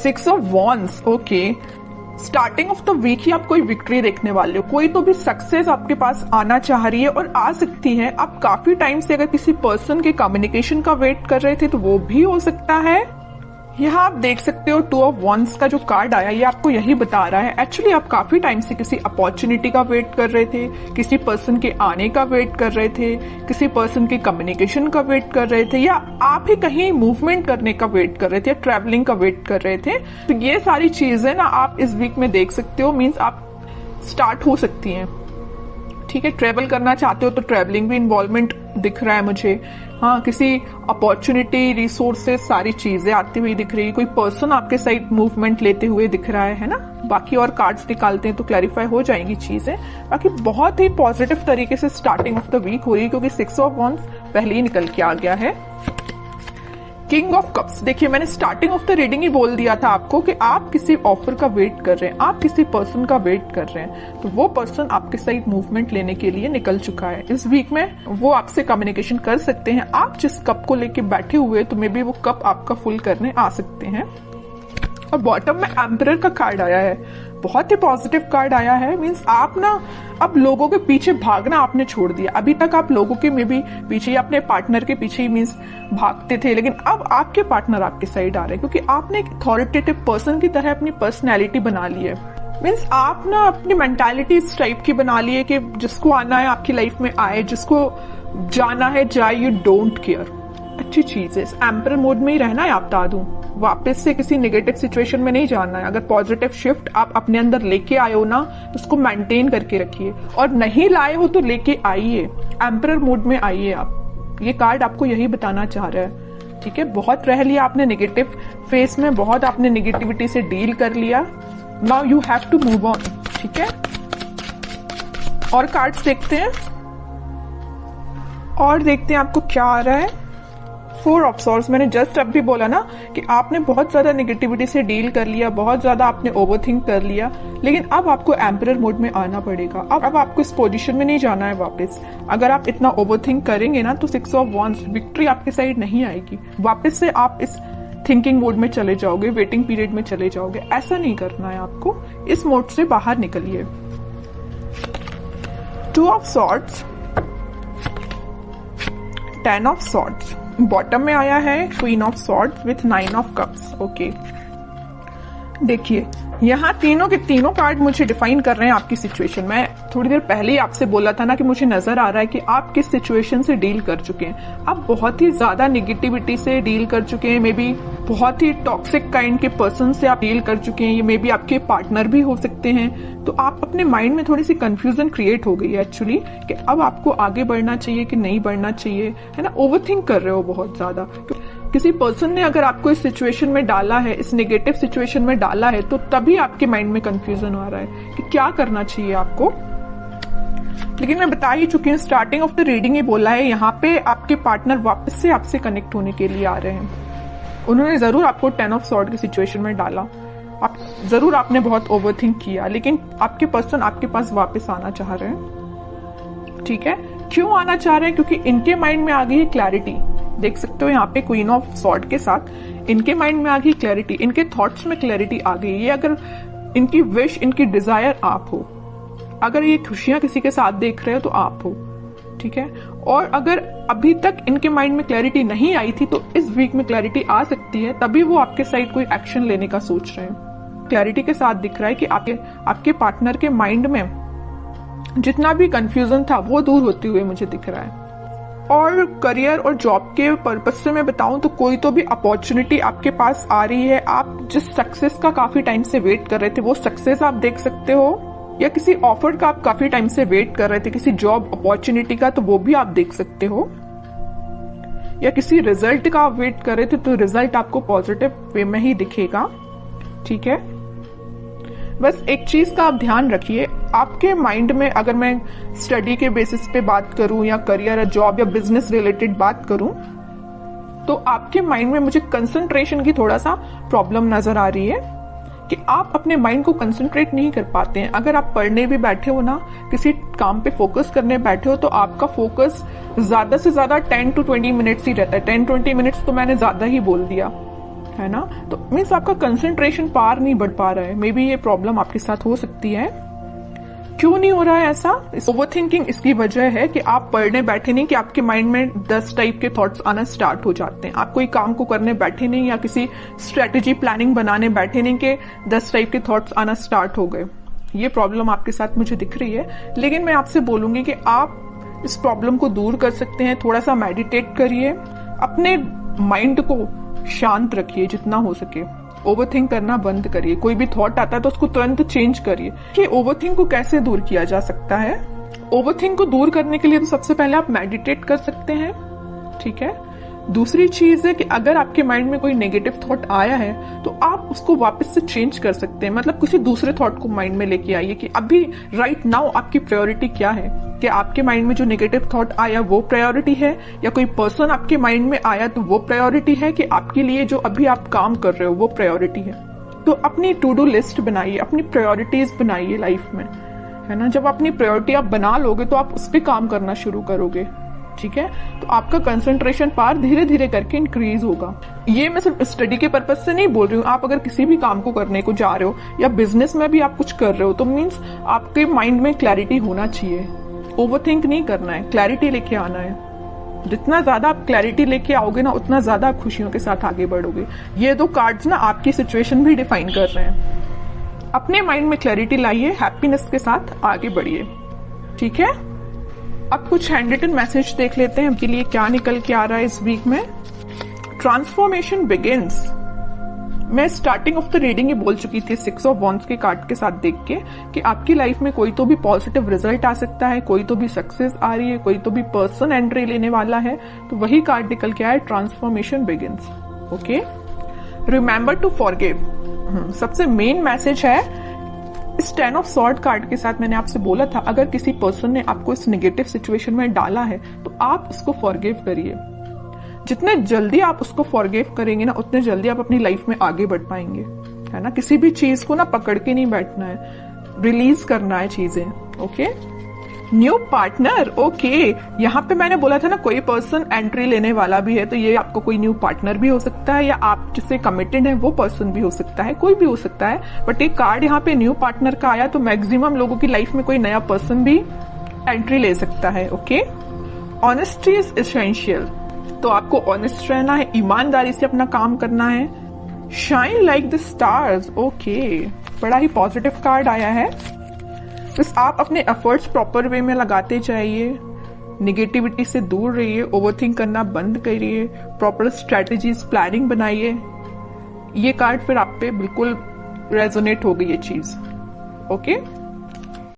6 ऑफ wands, okay. Starting of the week ही आप कोई विक्ट्री देखने वाले हो, कोई तो भी सक्सेस आपके पास आना चाह रही है और आ सकती है। आप काफी टाइम से अगर किसी पर्सन के कम्युनिकेशन का वेट कर रहे थे तो वो भी हो सकता है। यहाँ आप देख सकते हो 2 ऑफ वॉन्ड्स का जो कार्ड आया ये आपको यही बता रहा है एक्चुअली आप काफी टाइम से किसी अपॉर्चुनिटी का वेट कर रहे थे, किसी पर्सन के आने का वेट कर रहे थे, किसी पर्सन के कम्युनिकेशन का वेट कर रहे थे, या आप ही कहीं मूवमेंट करने का वेट कर रहे थे या ट्रैवलिंग का वेट कर रहे थे। तो ये सारी चीजें ना आप इस वीक में देख सकते हो, मीन्स आप स्टार्ट हो सकती हैं। ठीक है, ट्रेवल करना चाहते हो तो ट्रेवलिंग भी इन्वॉल्वमेंट दिख रहा है मुझे। हाँ, किसी अपॉर्चुनिटी, रिसोर्सेस, सारी चीजें आती हुई दिख रही है। कोई पर्सन आपके साइड मूवमेंट लेते हुए दिख रहा है ना। बाकी और कार्ड्स निकालते हैं तो क्लैरिफाई हो जाएंगी चीजें। बाकी बहुत ही पॉजिटिव तरीके से स्टार्टिंग ऑफ द वीक हो रही है क्योंकि 6 ऑफ वॉन्ड्स पहले ही निकल के आ गया है। किंग ऑफ कप्स, देखिए मैंने स्टार्टिंग ऑफ द रीडिंग ही बोल दिया था आपको कि आप किसी ऑफर का वेट कर रहे हैं, आप किसी पर्सन का वेट कर रहे हैं, तो वो पर्सन आपके साइड मूवमेंट लेने के लिए निकल चुका है। इस वीक में वो आपसे कम्युनिकेशन कर सकते हैं। आप जिस कप को लेके बैठे हुए तो मे बी वो कप आपका फुल करने आ सकते हैं। और बॉटम में एम्परर का कार्ड आया है, बहुत ही पॉजिटिव कार्ड आया है। मींस आप ना अब लोगों के पीछे भागना आपने छोड़ दिया। अभी तक आप लोगों के में भी पीछे या अपने पार्टनर के पीछे ही मींस भागते थे, लेकिन अब आपके पार्टनर आपके साइड आ रहे हैं क्योंकि आपने एक अथॉरिटेटिव पर्सन की तरह अपनी पर्सनैलिटी बना ली है। मीन्स आप ना अपनी मेंटालिटी इस टाइप की बना ली है कि जिसको आना है आपकी लाइफ में आए, जिसको जाना है जाए, यू डोंट केयर। अच्छी चीज है, इस एम्परर मोड में ही रहना है। आप बता दूं, वापस से किसी नेगेटिव सिचुएशन में नहीं जाना है। अगर पॉजिटिव शिफ्ट आप अपने अंदर लेके आए हो ना तो उसको मेंटेन करके रखिए, और नहीं लाए हो तो लेके आइए, एम्परर मोड में आइए आप। ये कार्ड आपको यही बताना चाह रहा है। ठीक है, बहुत रह लिया आपने नेगेटिव फेस में, बहुत आपने नेगेटिविटी से डील कर लिया। Now you have to move on. ठीक है, और कार्ड्स देखते हैं और देखते हैं आपको क्या आ रहा है। 4 ऑफ सॉर्ड्स, मैंने जस्ट अब भी बोला ना कि आपने बहुत ज्यादा नेगेटिविटी से डील कर लिया, बहुत ज्यादा आपने ओवरथिंक कर लिया, लेकिन अब आपको एम्परर मोड में आना पड़ेगा। अब आपको इस पोजीशन में नहीं जाना है वापस। अगर आप इतना ओवरथिंक करेंगे ना तो 6 ऑफ वॉन्ड्स, विक्ट्री आपके साइड नहीं आएगी। वापस से आप इस थिंकिंग मोड में चले जाओगे, वेटिंग पीरियड में चले जाओगे। ऐसा नहीं करना है आपको, इस मोड से बाहर निकलिए। 2 of swords, 10 of swords, bottom में आया है queen of swords with 9 of cups. Okay, देखिए यहाँ तीनों के तीनों कार्ड मुझे डिफाइन कर रहे हैं आपकी सिचुएशन। मैं थोड़ी देर पहले ही आपसे बोला था ना कि मुझे नजर आ रहा है कि आप किस सिचुएशन से डील कर चुके हैं। आप बहुत ही ज्यादा नेगेटिविटी से डील कर चुके हैं, मे बी बहुत ही टॉक्सिक काइंड के पर्सन से आप डील कर चुके हैं। ये मे बी आपके पार्टनर भी हो सकते हैं। तो आप अपने माइंड में थोड़ी सी कंफ्यूजन क्रिएट हो गई है एक्चुअली कि अब आपको आगे बढ़ना चाहिए कि नहीं बढ़ना चाहिए, है ना। ओवरथिंक कर रहे हो बहुत ज्यादा। किसी पर्सन ने अगर आपको इस सिचुएशन में डाला है, इस नेगेटिव सिचुएशन में डाला है, तो तभी आपके माइंड में कंफ्यूजन आ रहा है कि क्या करना चाहिए आपको। लेकिन मैं बता ही चुकी हूँ, स्टार्टिंग ऑफ द रीडिंग ही बोला है, यहाँ पे आपके पार्टनर वापस से आपसे कनेक्ट होने के लिए आ रहे हैं। उन्होंने जरूर आपको 10 ऑफ सॉर्ड की सिचुएशन में डाला, आपने बहुत ओवरथिंक किया, लेकिन आपके पर्सन आपके पास वापस आना चाह रहे हैं। ठीक है, क्यों आना चाह रहे हैं? क्योंकि इनके माइंड में आ गई है क्लैरिटी। देख सकते हो यहाँ पे क्वीन ऑफ सॉर्ड के साथ इनके माइंड में आ गई क्लैरिटी, इनके थॉट्स में क्लैरिटी आ गई। ये अगर इनकी विश, इनकी डिजायर आप हो, अगर ये खुशियां किसी के साथ देख रहे हो तो आप हो। ठीक है, और अगर अभी तक इनके माइंड में क्लैरिटी नहीं आई थी तो इस वीक में क्लैरिटी आ सकती है, तभी वो आपके साइड कोई एक्शन लेने का सोच रहे हैं। क्लैरिटी के साथ दिख रहा है कि आपके पार्टनर के माइंड में जितना भी कंफ्यूजन था वो दूर होते हुए मुझे दिख रहा है। और करियर और जॉब के पर्पज से मैं बताऊं तो कोई तो भी अपॉर्चुनिटी आपके पास आ रही है। आप जिस सक्सेस का काफी टाइम से वेट कर रहे थे वो सक्सेस आप देख सकते हो, या किसी ऑफर का आप काफी टाइम से वेट कर रहे थे, किसी जॉब अपॉर्चुनिटी का, तो वो भी आप देख सकते हो। या किसी रिजल्ट का आप वेट कर रहे थे तो रिजल्ट आपको पॉजिटिव वे में ही दिखेगा। ठीक है, बस एक चीज का आप ध्यान रखिए, आपके माइंड में, अगर मैं स्टडी के बेसिस पे बात करूं या करियर या जॉब या बिजनेस रिलेटेड बात करूं, तो आपके माइंड में मुझे कंसंट्रेशन की थोड़ा सा प्रॉब्लम नजर आ रही है कि आप अपने माइंड को कंसंट्रेट नहीं कर पाते हैं। अगर आप पढ़ने भी बैठे हो ना, किसी काम पे फोकस करने बैठे हो, तो आपका फोकस ज्यादा से ज्यादा 10 to 20 मिनट्स ही रहता है। 10-20 मिनट्स तो मैंने ज्यादा ही बोल दिया। है ना। तो मीन्स आपका कंसंट्रेशन पार नहीं बढ़ पा रहा है, मे बी ये प्रॉब्लम आपके साथ हो सकती है। क्यों नहीं हो रहा है ऐसा? ओवर थिंकिंग इसकी वजह है कि आप पढ़ने बैठे नहीं कि आपके माइंड में 10 टाइप के थॉट्स आना स्टार्ट हो जाते हैं। आप कोई काम को करने बैठे नहीं या किसी स्ट्रेटेजी प्लानिंग बनाने बैठे नहीं कि 10 टाइप के थॉट्स आना स्टार्ट हो गए। ये प्रॉब्लम आपके साथ मुझे दिख रही है, लेकिन मैं आपसे बोलूंगी कि आप इस प्रॉब्लम को दूर कर सकते हैं। थोड़ा सा मेडिटेट करिए, अपने माइंड को शांत रखिए जितना हो सके, ओवरथिंक करना बंद करिए। कोई भी थॉट आता है तो उसको तुरंत चेंज करिए। कि ओवरथिंक को कैसे दूर किया जा सकता है? ओवरथिंक को दूर करने के लिए तो सबसे पहले आप मेडिटेट कर सकते हैं, ठीक है। दूसरी चीज है कि अगर आपके माइंड में कोई नेगेटिव थॉट आया है तो आप उसको वापस से चेंज कर सकते हैं, मतलब किसी दूसरे थॉट को माइंड में लेके आइए कि अभी राइट नाउ आपकी प्रायोरिटी क्या है। कि आपके माइंड में जो नेगेटिव थॉट आया वो प्रायोरिटी है, या कोई पर्सन आपके माइंड में आया तो वो प्रायोरिटी है, कि आपके लिए जो अभी आप काम कर रहे हो वो प्रायोरिटी है। तो अपनी टू डू लिस्ट बनाइए, अपनी प्रायोरिटीज बनाइए लाइफ में, है ना। जब अपनी प्रायोरिटी आप बना लोगे तो आप उस पर काम करना शुरू करोगे, ठीक है। तो आपका कंसंट्रेशन पावर धीरे धीरे करके इंक्रीज होगा। ये मैं सिर्फ स्टडी के पर्पज से नहीं बोल रही हूँ, आप अगर किसी भी काम को करने को जा रहे हो या बिजनेस में भी आप कुछ कर रहे हो तो मीन्स आपके माइंड में क्लैरिटी होना चाहिए। ओवरथिंक नहीं करना है, क्लैरिटी लेके आना है। जितना ज्यादा आप क्लैरिटी लेके आओगे ना उतना ज्यादा आप खुशियों के साथ आगे बढ़ोगे। ये 2 कार्ड्स ना आपकी सिचुएशन भी डिफाइन कर रहे हैं। अपने माइंड में क्लैरिटी लाइए, हैप्पीनेस के साथ आगे बढ़िए, ठीक है। अब कुछ हैंड रिटन मैसेज देख लेते हैं आपके लिए क्या निकल के आ रहा है इस वीक में। Transformation begins. मैं स्टार्टिंग ऑफ द रीडिंग ही बोल चुकी थी 6 ऑफ वॉन्ड्स के कार्ड के साथ देख के कि आपकी लाइफ में कोई तो भी पॉजिटिव रिजल्ट आ सकता है, कोई तो भी सक्सेस आ रही है, कोई तो भी पर्सन एंट्री लेने वाला है। तो वही कार्ड निकल के आया, transformation begins. Okay, remember to forgive. सबसे मेन मैसेज है इस 10 ऑफ सॉर्ड कार्ड के साथ। मैंने आपसे बोला था अगर किसी पर्सन ने आपको इस नेगेटिव सिचुएशन में डाला है तो आप उसको फॉरगिव करिए। जितने जल्दी आप उसको फॉरगिव करेंगे ना उतने जल्दी आप अपनी लाइफ में आगे बढ़ पाएंगे, है ना। किसी भी चीज को ना पकड़ के नहीं बैठना है, रिलीज करना है चीजें। Okay, new partner. ओके, यहाँ पे मैंने बोला था ना कोई पर्सन एंट्री लेने वाला भी है, तो ये आपको कोई न्यू पार्टनर भी हो सकता है, या आप जिससे कमिटेड है वो पर्सन भी हो सकता है, कोई भी हो सकता है। बट एक कार्ड यहाँ पे न्यू पार्टनर का आया तो मैक्सिमम लोगों की लाइफ में कोई नया पर्सन भी एंट्री ले सकता है। Okay, honesty is essential. तो आपको ऑनेस्ट रहना है, ईमानदारी से अपना काम करना है। Shine like the stars. Okay, बड़ा ही पॉजिटिव कार्ड आया है। बस आप अपने एफर्ट्स प्रॉपर वे में लगाते जाइए, निगेटिविटी से दूर रहिए, ओवरथिंक करना बंद करिए, प्रॉपर स्ट्रेटजीज प्लानिंग बनाइए। ये कार्ड फिर आप पे बिल्कुल रेजोनेट हो गई ये चीज। ओके।